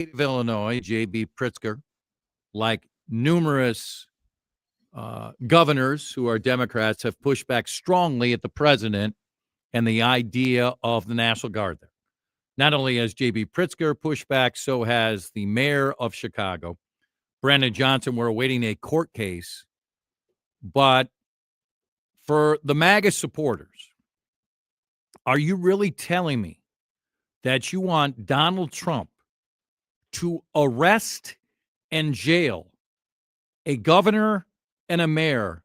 of Illinois, J.B. Pritzker, like numerous governors who are Democrats, have pushed back strongly at the president and the idea of the National Guard there. Not only has J.B. Pritzker pushed back, so has the mayor of Chicago, Brandon Johnson. We're awaiting a court case. But for the MAGA supporters, are you really telling me that you want Donald Trump to arrest and jail a governor and a mayor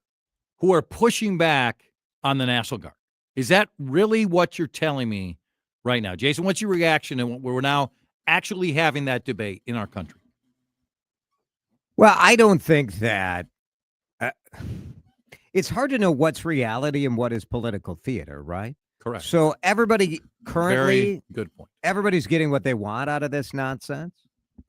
who are pushing back on the National Guard? Is that really what you're telling me right now? Jason, what's your reaction to we're now actually having that debate in our country? Well, I don't think that it's hard to know what's reality and what is political theater, right? Correct. So everybody currently, very good point. Everybody's getting what they want out of this nonsense.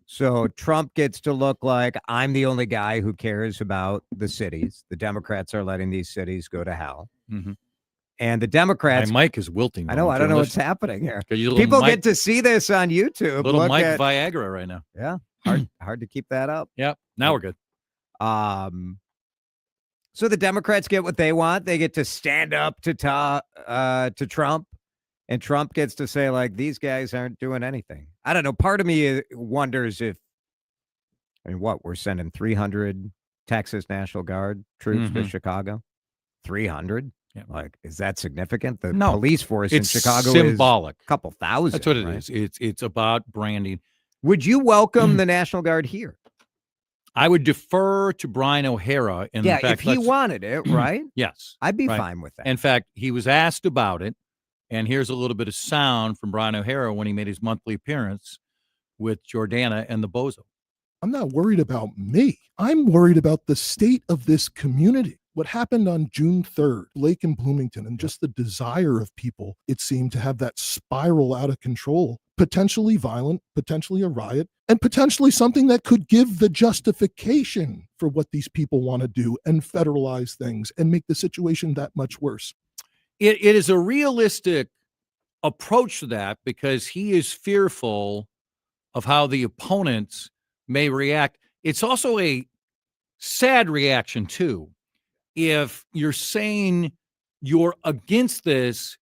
So Trump gets to look like I'm the only guy who cares about the cities. The Democrats are letting these cities go to hell. Mm-hmm. And the Democrats. My mic is wilting. I know. I don't know what's happening here. People get to see this on YouTube. Little Mike Viagra right now. Yeah. Hard to keep that up. Yep. Now we're good. So the Democrats get what they want. They get to stand up to Trump, and Trump gets to say, like, these guys aren't doing anything. I don't know. Part of me wonders if, we're sending 300 Texas National Guard troops to Chicago? 300? Yeah. Like, is that significant? The police force in Chicago symbolic. Is a couple thousand. That's what it is. It's about branding. Would you welcome the National Guard here? I would defer to Brian O'Hara. If he wanted it, right? Yes. I'd be fine with that. In fact, he was asked about it, and here's a little bit of sound from Brian O'Hara when he made his monthly appearance with Jordana and the Bozo. I'm not worried about me. I'm worried about the state of this community. What happened on June 3rd, Lake and Bloomington, and just the desire of people, it seemed, to have that spiral out of control, potentially violent, potentially a riot, and potentially something that could give the justification for what these people want to do and federalize things and make the situation that much worse. It is a realistic approach to that because he is fearful of how the opponents may react. It's also a sad reaction, too. If you're saying you're against this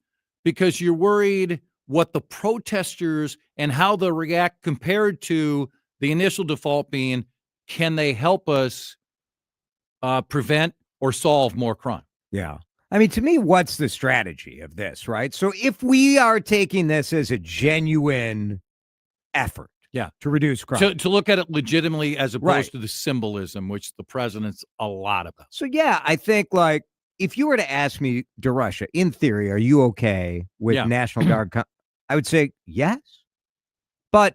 because you're worried what the protesters and how they'll react compared to the initial default being, can they help us prevent or solve more crime? Yeah. I mean, to me, what's the strategy of this, right? So if we are taking this as a genuine effort, to reduce crime. To look at it legitimately as opposed to the symbolism, which the president's a lot about. So, I think, like, if you were to ask me, DeRusha, in theory, are you okay with National Guard? I would say yes. But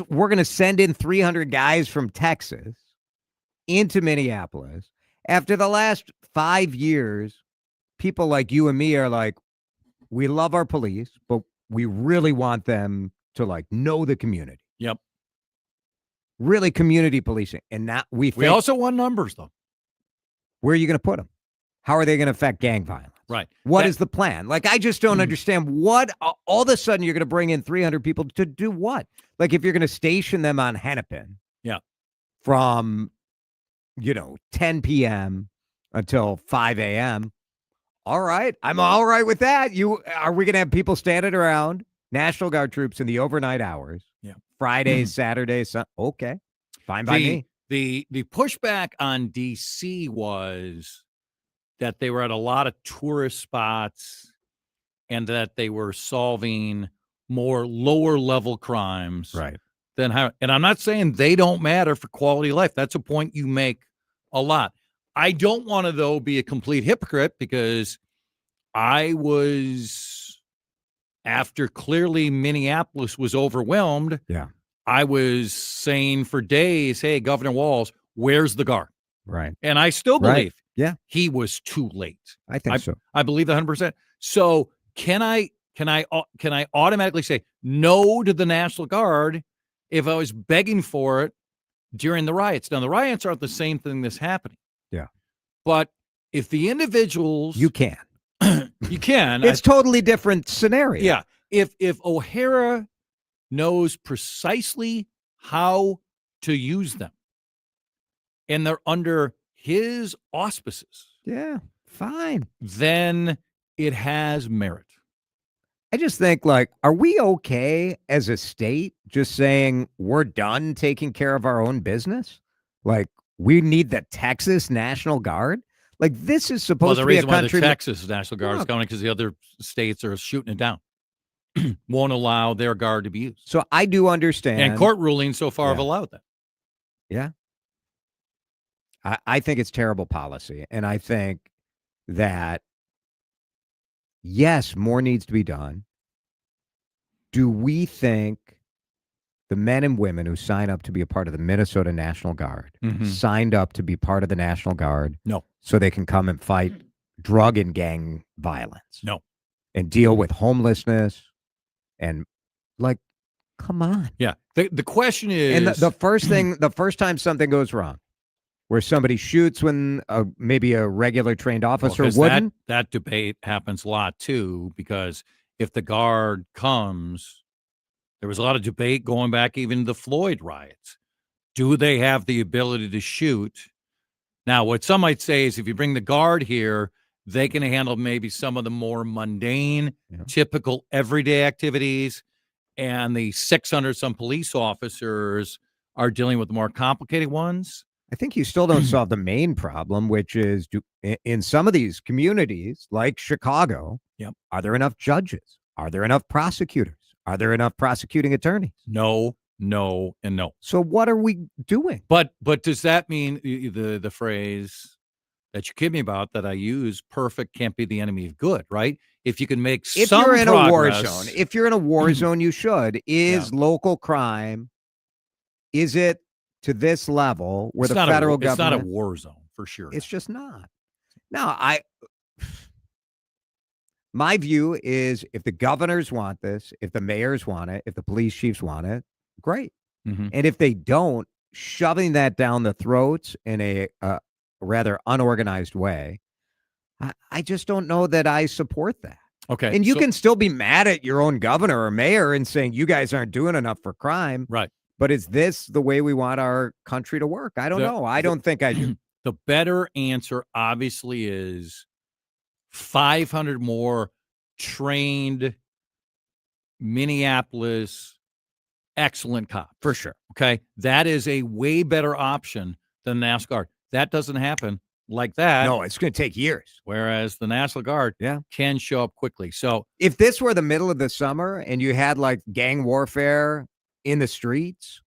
we're going to send in 300 guys from Texas into Minneapolis. After the last 5 years, people like you and me are like, we love our police, but we really want them to, like, know the community. Yep. Really community policing. And now we also want numbers, though. Where are you going to put them? How are they going to affect gang violence? Right. What is the plan? Like, I just don't understand what all of a sudden you're going to bring in 300 people to do what? Like, if you're going to station them on Hennepin from, 10 p.m. until 5 a.m. All right. I'm all right with that. Are we going to have people standing around? National Guard troops in the overnight hours. Yeah. Fridays, Saturdays. Okay. Fine by me. The pushback on D.C. was that they were at a lot of tourist spots and that they were solving more lower level crimes. Right. And I'm not saying they don't matter for quality of life. That's a point you make a lot. I don't want to, though, be a complete hypocrite because I was... After clearly Minneapolis was overwhelmed, I was saying for days, hey, Governor Walz, where's the guard? Right. And I still believe he was too late. I think so. I believe 100%. So can I automatically say no to the National Guard if I was begging for it during the riots? Now, the riots aren't the same thing that's happening. Yeah. But if the individuals... You can. You can. It's totally different scenario. Yeah. If O'Hara knows precisely how to use them, and they're under his auspices, Yeah, fine. then it has merit. I just think, like, are we okay as a state just saying we're done taking care of our own business? Like, we need the Texas National Guard? Like, this is Well, supposed the to be a reason why the country. Texas National Guard is Look. coming because the other states are shooting it down, won't allow their guard to be used. So I do understand. And court rulings so far have Yeah. allowed that. Yeah. I think it's terrible policy. And I think that, yes, more needs to be done. Do we think the men and women who sign up to be a part of the Minnesota National Guard signed up to be part of the National Guard? No. So they can come and fight drug and gang violence? No. And deal with homelessness and, like, come on. Yeah. The question is, And the first time something goes wrong, where somebody shoots when maybe a regular trained officer wouldn't. That debate happens a lot too, because if the guard comes, there was a lot of debate going back even to the Floyd riots. Do they have the ability to shoot? Now, what some might say is if you bring the guard here, they can handle maybe some of the more mundane, typical everyday activities, and the 600 some police officers are dealing with the more complicated ones. I think you still don't solve the main problem, which is in some of these communities like Chicago, are there enough judges? Are there enough prosecutors? Are there enough prosecuting attorneys? No, and no. So what are we doing? But does that mean the phrase that you kid me about that I use, perfect can't be the enemy of good, right? If you can make some you're in progress, a war zone, if you're in a war zone, you should. Is local crime, is it to this level where the federal government? It's not a war zone for sure. It's just not. No, my view is if the governors want this, if the mayors want it, if the police chiefs want it, great. And if they don't, shoving that down the throats in a rather unorganized way, I just don't know that I support that. Okay. And you can still be mad at your own governor or mayor and saying you guys aren't doing enough for crime. Right. But is this the way we want our country to work? I don't know. I don't think I do. The better answer obviously is 500 more trained Minneapolis excellent cops. For sure. Okay. That is a way better option than the National Guard. That doesn't happen like that. No, it's going to take years. Whereas the National Guard can show up quickly. So if this were the middle of the summer and you had like gang warfare in the streets,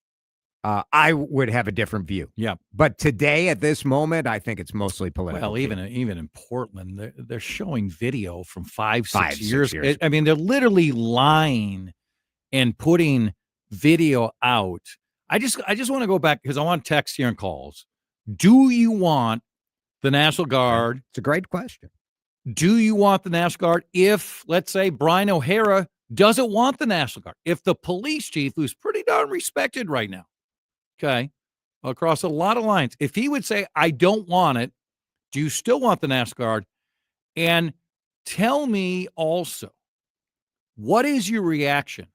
I would have a different view. Yeah. But today, at this moment, I think it's mostly political. Well, even in Portland, they're showing video from 6 years. I mean, they're literally lying and putting video out. I just want to go back because I want text here and calls. Do you want the National Guard? It's a great question. Do you want the National Guard if, let's say, Brian O'Hara doesn't want the National Guard? If the police chief, who's pretty darn respected right now, okay, across a lot of lines, if he would say, I don't want it, do you still want the National Guard? And tell me also, what is your reaction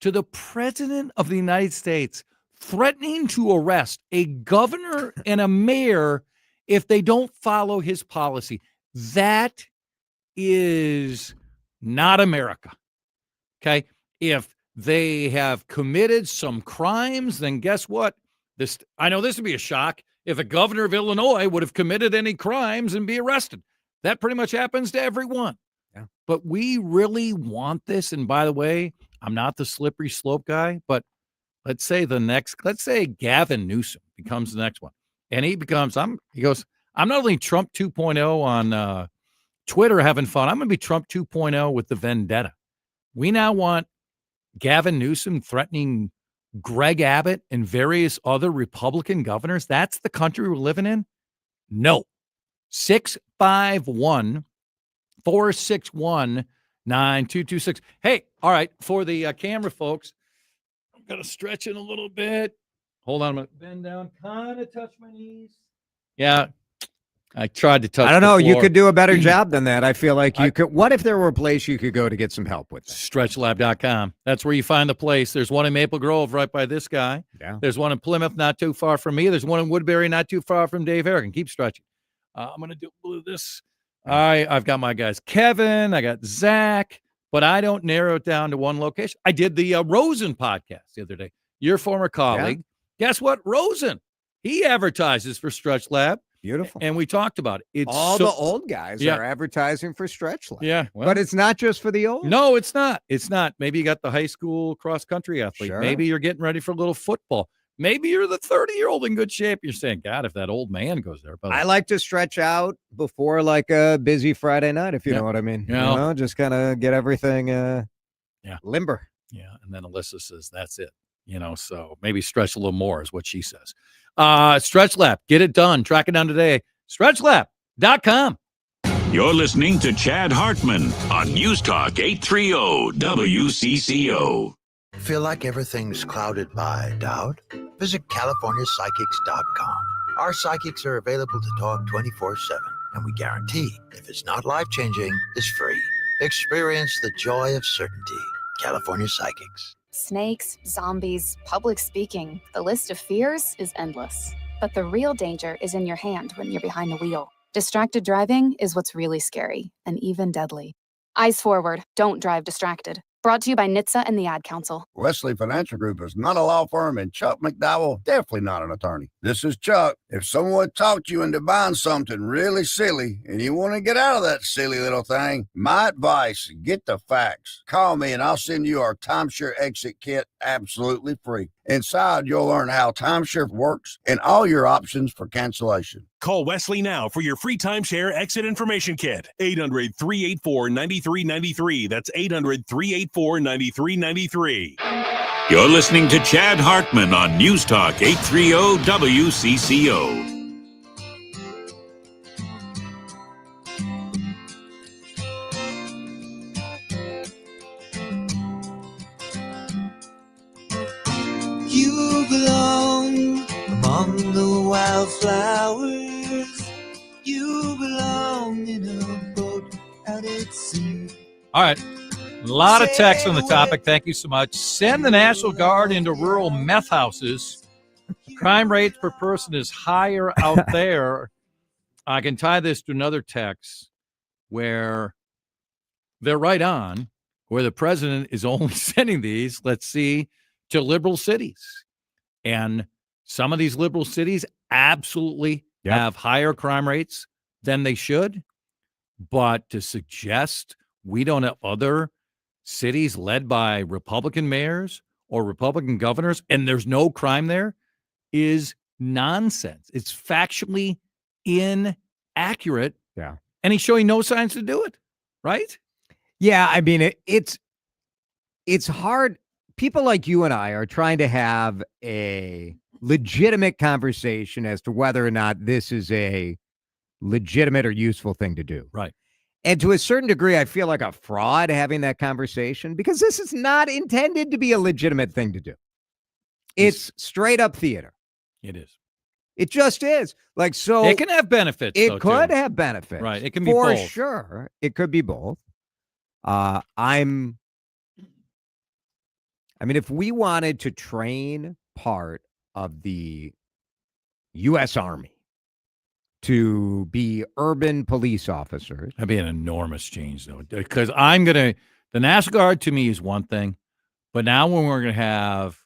to the President of the United States threatening to arrest a governor and a mayor if they don't follow his policy? That is not America. Okay. If they have committed some crimes, then guess what? I know this would be a shock if a governor of Illinois would have committed any crimes and be arrested. That pretty much happens to everyone. Yeah. But we really want this. And by the way, I'm not the slippery slope guy, but let's say Gavin Newsom becomes the next one. And he goes, I'm not only Trump 2.0 on Twitter having fun, I'm going to be Trump 2.0 with the vendetta. We now want Gavin Newsom threatening Greg Abbott and various other Republican governors. That's the country we're living in? No. 651-461-9226. Hey, all right, for the camera folks, I'm going to stretch it a little bit. Hold on, I'm going to bend down, kind of touch my knees. Yeah. I tried to touch I don't know. the You floor. could do a better job than that. I feel like you could. What if there were a place you could go to get some help with that? StretchLab.com. That's where you find the place. There's one in Maple Grove right by this guy. Yeah. There's one in Plymouth not too far from me. There's one in Woodbury not too far from Dave Harrigan. Keep stretching. I'm going to do this. All right. I've got my guys, Kevin. I got Zach. But I don't narrow it down to one location. I did the Rosen podcast the other day. Your former colleague. Yeah. Guess what? Rosen. He advertises for Stretch Lab. Beautiful. And we talked about it. It's all the old guys are advertising for Stretch Lab. Yeah. Well, but it's not just for the old. No, it's not. It's not. Maybe you got the high school cross country athlete. Sure. Maybe you're getting ready for a little football. Maybe you're the 30-year-old in good shape. You're saying, God, if that old man goes there. But I like to stretch out before like a busy Friday night, if you know what I mean. Yeah. You know, just kind of get everything limber. Yeah. And then Alyssa says, that's it. You know, so maybe stretch a little more is what she says. Stretch Lab, get it done. Track it down today. StretchLab.com. You're listening to Chad Hartman on News Talk 830 WCCO. Feel like everything's clouded by doubt? Visit CaliforniaPsychics.com. Our psychics are available to talk 24/7, and we guarantee if it's not life-changing, it's free. Experience the joy of certainty. California Psychics. Snakes, zombies, public speaking. The list of fears is endless. But the real danger is in your hand when you're behind the wheel. Distracted driving is what's really scary and even deadly. Eyes forward. Don't drive distracted. Brought to you by NHTSA and the Ad Council. Wesley Financial Group is not a law firm, and Chuck McDowell definitely not an attorney. This is Chuck. If someone talked you into buying something really silly and you want to get out of that silly little thing, my advice, get the facts. Call me and I'll send you our timeshare exit kit absolutely free. Inside, you'll learn how timeshare works and all your options for cancellation. Call Wesley now for your free timeshare exit information kit. 800-384-9393. That's 800-384-9393. You're listening to Chad Hartman on News Talk 830 WCCO. You belong among the wildflowers. You belong in a boat out at sea. All right. A lot of text on the topic. Thank you so much. Send the National Guard into rural meth houses. Crime rates per person is higher out there. I can tie this to another text where they're right on, where the president is only sending these, let's see, to liberal cities. And some of these liberal cities absolutely have higher crime rates than they should. But to suggest we don't have other cities led by Republican mayors or Republican governors and there's no crime there is nonsense. It's factually inaccurate. Yeah. And he's showing no signs to do it, right? Yeah, I mean, it's hard. People like you and I are trying to have a legitimate conversation as to whether or not this is a legitimate or useful thing to do. Right. And to a certain degree, I feel like a fraud having that conversation because this is not intended to be a legitimate thing to do. It's straight up theater. It is. It just is. Like, so it can have benefits. It could have benefits. Right. It can be for both. sure. It could be both. I mean, if we wanted to train part of the U.S. Army to be urban police officers. That'd be an enormous change, though, because the National Guard to me is one thing, but now when we're going to have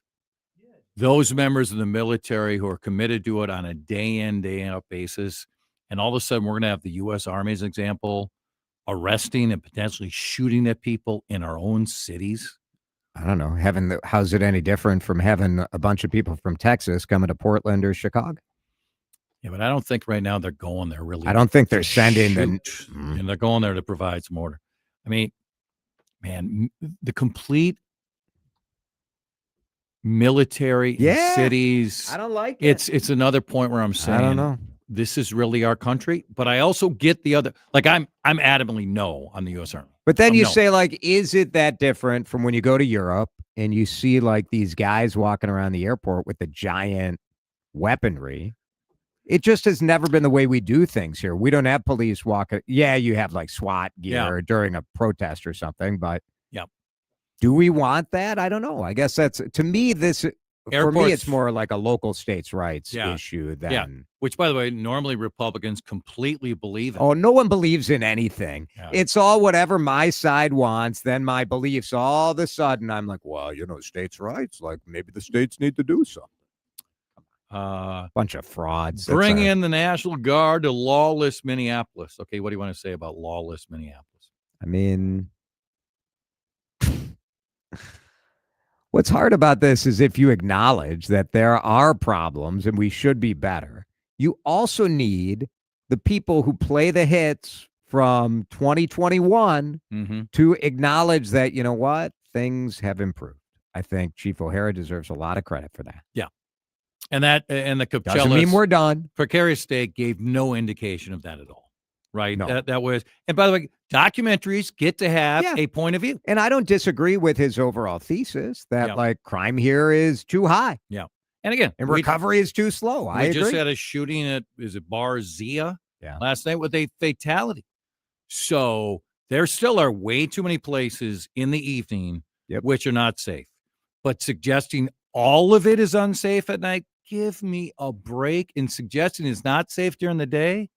those members of the military who are committed to it on a day in, day out basis, and all of a sudden we're going to have the U.S. Army, as an example, arresting and potentially shooting at people in our own cities. I don't know. How's it any different from having a bunch of people from Texas coming to Portland or Chicago? Yeah, but I don't think right now they're going there really. I don't think they're sending and they're going there to provide some order. I mean, man, the complete military in cities. I don't like it. It's another point where I'm saying I don't know. This is really our country, but I also get the other. Like I'm adamantly no on the U.S. Army. But then you no. say, like, is it that different from when you go to Europe and you see like these guys walking around the airport with the giant weaponry? It just has never been the way we do things here. We don't have police walking. Yeah, you have like SWAT gear during a protest or something, but do we want that? I don't know. I guess that's, to me, for me, it's more like a local states' rights issue than. Which, by the way, normally Republicans completely believe in. Oh, no one believes in anything. Yeah. It's all whatever my side wants, then my beliefs. All of a sudden, I'm like, well, states' rights. Like, maybe the states need to do something. Bunch of frauds. Bring in the National Guard to lawless Minneapolis. Okay, what do you want to say about lawless Minneapolis? I mean, what's hard about this is if you acknowledge that there are problems and we should be better, you also need the people who play the hits from 2021 to acknowledge that, you know what, things have improved. I think Chief O'Hara deserves a lot of credit for that. Yeah. And the Coachella doesn't mean we're done. Precarious state gave no indication of that at all. Right. No. That was, and by the way, documentaries get to have a point of view. And I don't disagree with his overall thesis that like crime here is too high. Yeah. And again, and recovery is too slow. I agree. Just had a shooting at, Bar Zia last night with a fatality. So there still are way too many places in the evening which are not safe. But suggesting all of it is unsafe at night, give me a break. And suggesting it's not safe during the day.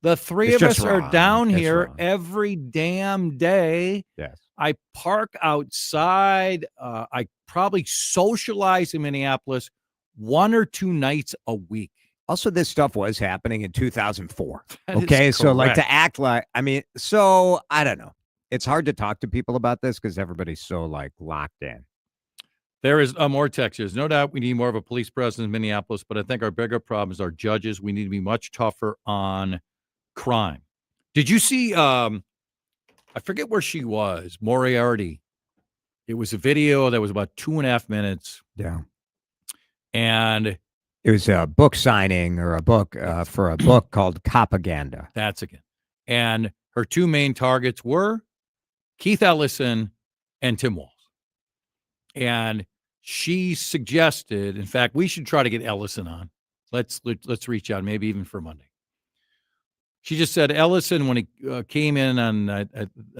The three of us are down here every damn day. Yes. I park outside. I probably socialize in Minneapolis 1 or 2 nights a week. Also, this stuff was happening in 2004. Okay, so like to act like, I don't know. It's hard to talk to people about this because everybody's so like locked in. There is more textures. No doubt we need more of a police presence in Minneapolis, but I think our bigger problem is our judges. We need to be much tougher on crime. Did you see, I forget where she was, Moriarty. It was a video that was about 2.5 minutes. Yeah. And it was a book signing or a book for a book called Copaganda. That's again. And her 2 main targets were Keith Ellison and Tim Walz. And she suggested, in fact, we should try to get Ellison on. Let's reach out, maybe even for Monday. She just said Ellison, when he came in on, I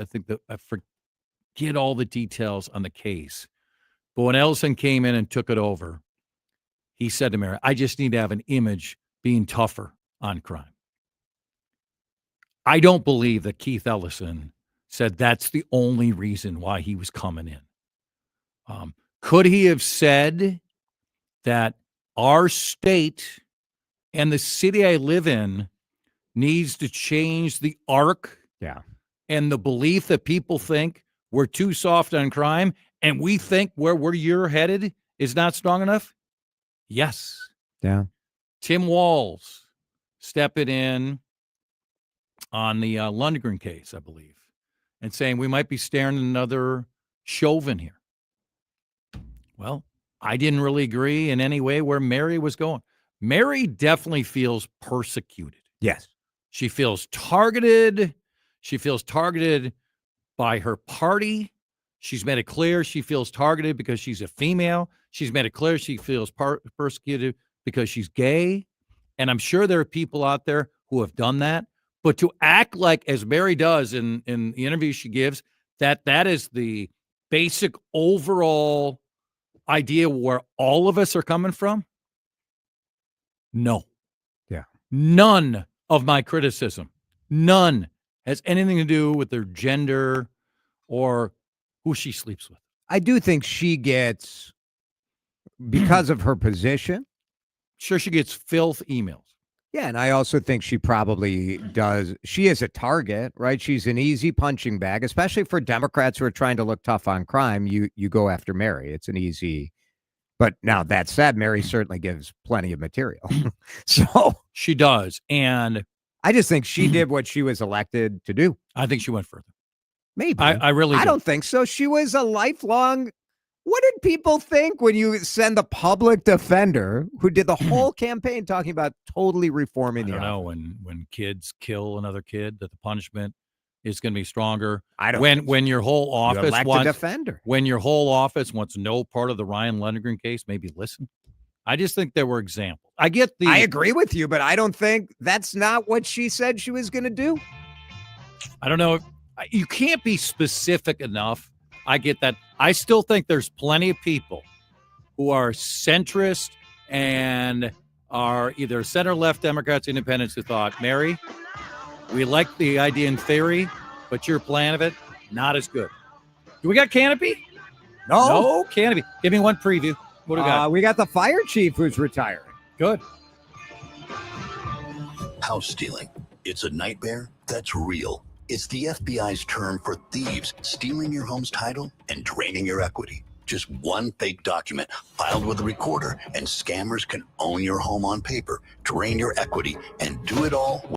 think I forget all the details on the case, but when Ellison came in and took it over, he said to Mary, I just need to have an image being tougher on crime. I don't believe that Keith Ellison said that's the only reason why he was coming in. Could he have said that our state and the city I live in needs to change the arc and the belief that people think we're too soft on crime and we think where you're headed is not strong enough? Yes. Yeah. Tim Walz stepping in on the Lundgren case, I believe, and saying we might be staring at another Chauvin here. Well, I didn't really agree in any way where Mary was going. Mary definitely feels persecuted. Yes. She feels targeted. She feels targeted by her party. She's made it clear she feels targeted because she's a female. She's made it clear she feels persecuted because she's gay. And I'm sure there are people out there who have done that. But to act like, as Mary does in the interview she gives, that is the basic overall idea where all of us are coming from? No. Yeah. None of my criticism, none, has anything to do with their gender or who she sleeps with. I do think she gets, because of her position. Sure, she gets filth emails. Yeah, and I also think she probably does. She is a target, right? She's an easy punching bag, especially for Democrats who are trying to look tough on crime. You go after Mary. It's an easy. But now that said, Mary certainly gives plenty of material. So she does. And I just think she did what she was elected to do. I think she went further. Maybe. I really do. I don't think so. She was a lifelong. What did people think when you send the public defender who did the whole campaign talking about totally reforming the I don't know, when kids kill another kid, that the punishment is going to be stronger. I don't. When your whole office wants defender. When your whole office wants no part of the Ryan Lundgren case, maybe listen. I just think there were examples. I get the. I agree with you, but I don't think that's not what she said she was going to do. I don't know. You can't be specific enough. I get that. I still think there's plenty of people who are centrist and are either center-left Democrats, independents who thought, Mary, we like the idea in theory, but your plan of it, not as good. Do we got Canopy? No Canopy. Give me one preview. What do we got? We got the fire chief who's retiring. Good. House stealing. It's a nightmare that's real. It's the FBI's term for thieves stealing your home's title and draining your equity. Just one fake document filed with a recorder, and scammers can own your home on paper, drain your equity, and do it all